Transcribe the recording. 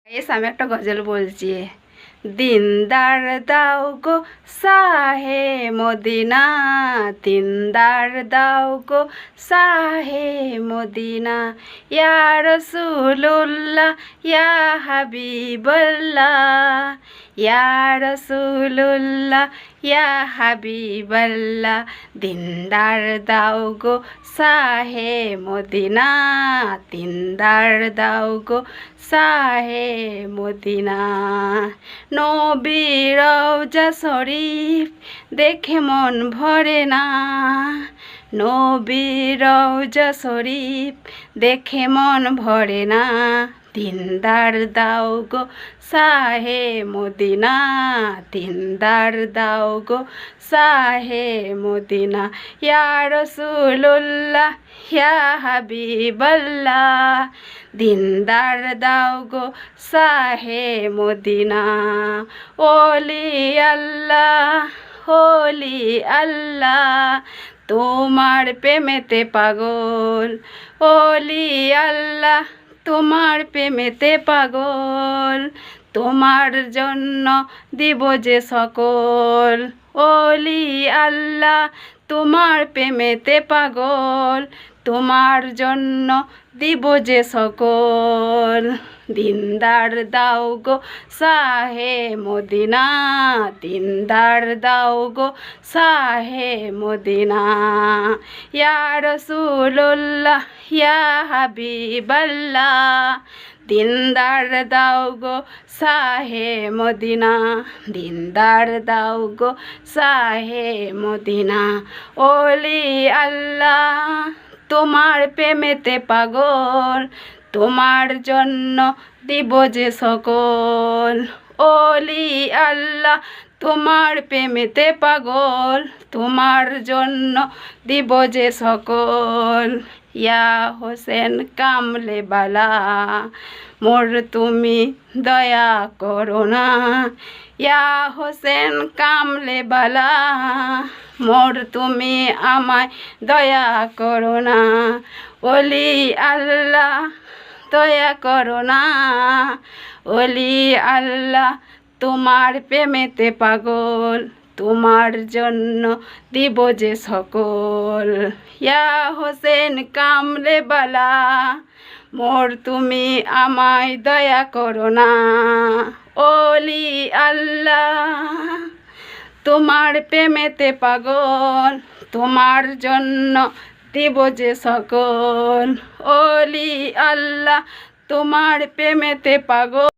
আমি একটা গজল বলছি। দিনদার দাও গো সাহে মদিনা, দিনদার দাও গো সাহে মদিনা, ইয়া রাসূলুল্লাহ ইয়া হাবিবাল্লাহ, ইয়া রাসূলুল্লাহ ইয়া হাবিবাল্লাহ, দিনদার দাও গো সাহে মদিনা, দিনদার দাও গো সাহে মদিনা। নবীর রওজা শরীফ দেখে মন ভরে না, নবীর রওজা শরীফ দেখে মন ভরে না, দিনদার দাও গো সাহে মদিনা, দিনদার দাও গো সাহে মদিনা, ইয়া রাসূলুল্লাহ ইয়া হাবিবাল্লাহ, দিনদার দাও গো সাহে মদিনা। ওলি আল্লাহ ওলি আল্লাহ তোমার প্রেমেতে পাগল, ওলি আল্লাহ তোমার প্রেমেতে পাগল, তোমার জন্য দিব যে সকল, ওলি আল্লাহ তোমার প্রেমেতে পাগল, তোমার জন্য দিব যে সকল, দিনদার দাও গো সাহে মদিনা, দিনদার দাও গো সাহে মদিনা, ইয়া রাসূলুল্লাহ ইয়া হাবিবাল্লাহ, দিনদার দাও গো সাহে মদিনা, দিনদার দাও গো সাহে মদিনা। ওলি আল্লাহ তোমার প্রেমেতে পাগল, তোমার জন্য দিব যে সকল, ওলি আল্লাহ তোমার প্রেমেতে পাগল, তোমার জন্য দিব যে সকল, ইয়া হোসেন কামলে বালা মোর তুমি দয়া করো না, ইয়া হোসেন কামলে বালা মোর তুমি আমায় দয়া করো না, ওলি আল্লাহ দয়া করো না, ওলি আল্লাহ তোমার প্রেমেতে পাগল, তোমার জন্য দিব যে সকল, ইয়া হোসেন কামলে বালা মোর তুমি আমায় দয়া করো না, ওলি আল্লাহ তোমার প্রেমেতে পাগল, তোমার জন্য দিব যে সকল, ওলি আল্লাহ তোমার প্রেমেতে পাগল।